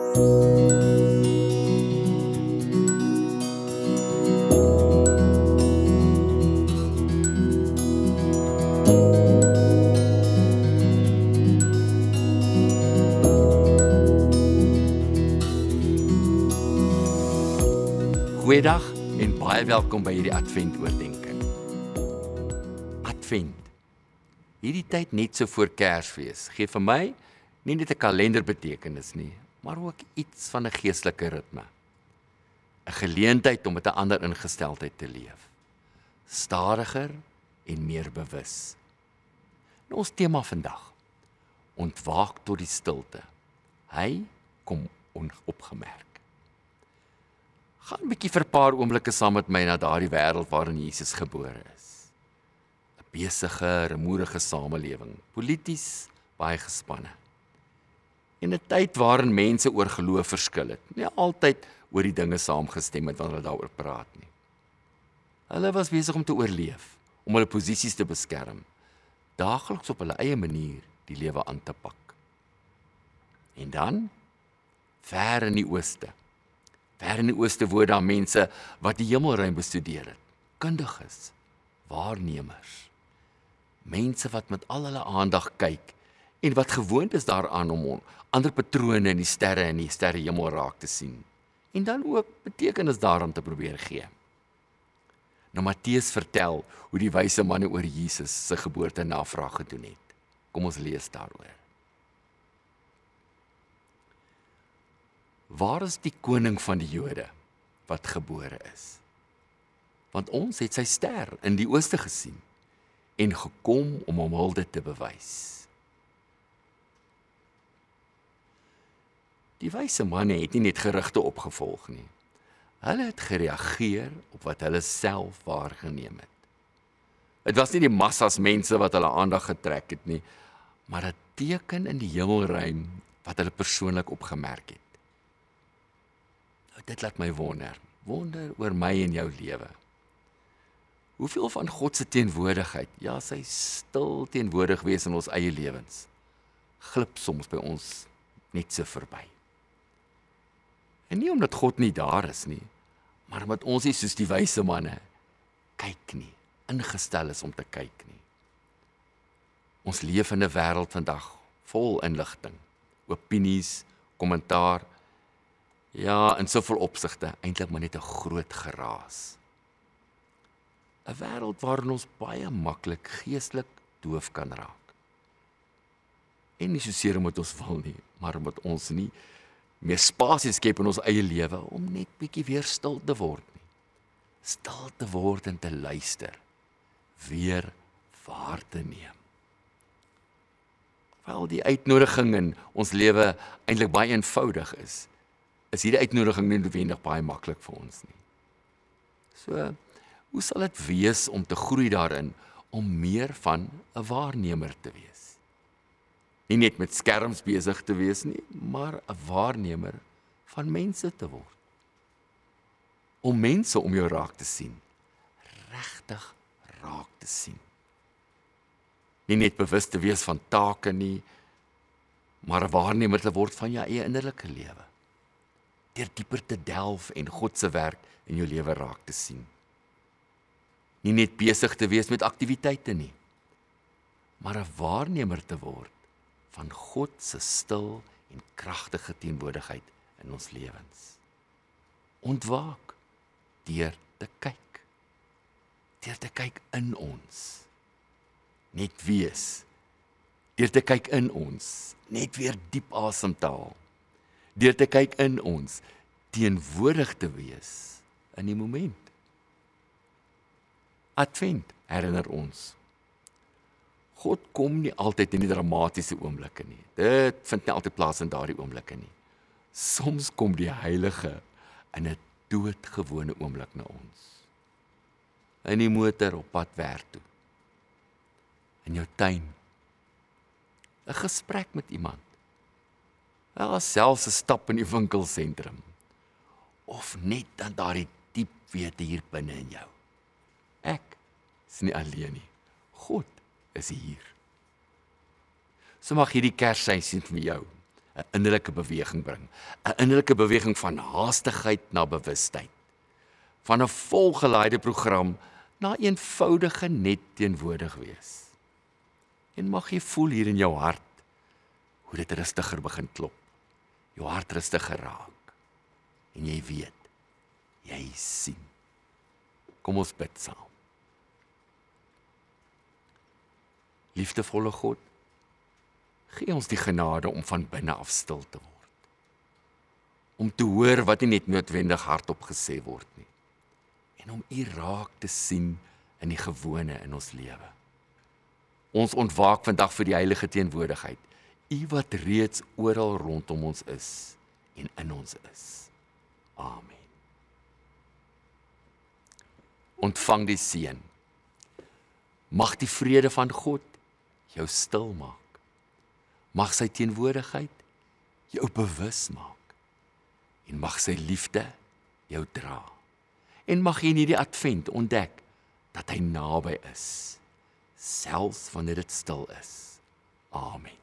Goeiedag en baie welkom by hierdie Advent-oordenking. Advent. Hierdie tyd net so voor Kersfees gee vir my nie net 'n kalenderbetekenis nie, maar ook iets van 'n geestelike ritme. 'n Geleentheid om met 'n ander ingesteldheid te leef. Stadiger en meer bewus. Nou ons tema vandag. Ontwaak tot die stilte. Hy kom onopgemerk. Gaan 'n bietjie vir 'n paar oomblikke saam met my na daardie wêreld waarin Jesus gebore is. 'n Besige, rumoerige samelewing, polities baie gespanne. En 'n tyd waarin mense oor geloof verskil het, nie altyd oor die dinge saamgestem het wanneer hulle daaroor praat nie. Hulle was besig om te oorleef, om hulle posisies te beskerm, daagliks op hulle eie manier die lewe aan te pak. En dan, ver in die ooste woon daar mense wat die hemelruim bestudeer het, kundiges, waarnemers, mense wat met al hulle aandag kyk en wat gewoond is daaraan om ander patrone in die sterrehemel raak te sien en dan ook betekenis daaraan te probeer gee. Nou Matteus vertel hoe die wyse manne oor Jesus se geboorte navraag gedoen het. Kom ons lees daaroor. Waar is die koning van die Jode wat gebore is? Want ons het sy ster in die ooste gesien en gekom om hom hulde te bewys. Die wyse manne het nie net gerugte opgevolg nie. Hulle het gereageer op wat hulle self waargeneem het. Dit was nie die massas mense wat hulle aandag getrek het nie, maar 'n teken in die hemelruim wat hulle persoonlik opgemerk het. Dit laat my wonder oor my en jou lewe. Hoeveel van God se teenwoordigheid, ja sy stil teenwoordig wees in ons eie lewens, glip soms by ons net so verby. En nie omdat God nie daar is nie, maar omdat ons nie soos die wyse manne kyk nie, ingestel is om te kyk nie. Ons leef in 'n wêreld vandag vol inligting, opinies, kommentaar, ja, in soveel opsigte, eintlik maar net 'n groot geraas. 'n Wêreld waarin ons baie maklik geestelik doof kan raak. En nie soseer omdat ons wil nie, maar omdat ons nie meer spasie skep in ons eie lewe om net bietjie weer stil te word nie. Stil te word en te luister, weer waar te neem. Wel, die uitnodiging in ons lewe eintlik baie eenvoudig is hierdie uitnodiging nie noodwendig baie maklik vir ons nie. So, hoe sal dit wees om te groei daarin, om meer van 'n waarnemer te wees? Nie net met skerms besig te wees nie, maar 'n waarnemer van mense te word. Om mense om jou raak te sien, regtig raak te sien. Nie net bewus te wees van take nie, maar 'n waarnemer te word van jou eie innerlike lewe. Deur dieper te delf en God se werk in jou lewe raak te sien. Nie net besig te wees met aktiwiteite nie, maar 'n waarnemer te word van God se stil en kragtige teenwoordigheid in ons lewens. Ontwaak deur te kyk in ons. Net wees, deur te kyk in ons, net weer diep asemhaal. Deur te kyk in ons, teenwoordig te wees in die moment. Advent herinner ons. God kom nie altyd in die dramatiese oomblikke nie. Dit vind nie altyd plaas in daardie oomblikke nie. Soms kom die Heilige in 'n doodgewone oomblik na ons. In die motor op pad werk toe. In jou tuin. 'n Gesprek met iemand. Ja, selfs 'n stap in die winkelsentrum. Of net dan daardie diep wete hier binne in jou. Ek is nie alleen nie. God is hier. So mag hierdie Kersseisoen vir jou 'n innerlike beweging bring. 'n Innerlike beweging van haastigheid na bewustheid. Van 'n volgelaaide program na eenvoudige net teenwoordig wees. En mag jy voel hier in jou hart hoe dit rustiger begin klop. Jou hart rustiger raak. En jy weet, jy sien. Kom ons bid saam. Liefdevolle God, gee ons die genade om van binne af stil te word. Om te hoor wat nie net noodwendig hardop gesê word nie. En om U raak te sien in die gewone in ons lewe. Ons ontwaak vandag vir die heilige teenwoordigheid. U wat reeds oral rondom ons is en in ons is. Amen. Ontvang die seën. Mag die vrede van God jou stil maak. Mag sy teenwoordigheid jou bewus maak. En mag sy liefde jou dra. En mag jy in hierdie advent ontdek dat hy naby is, selfs wanneer dit stil is. Amen.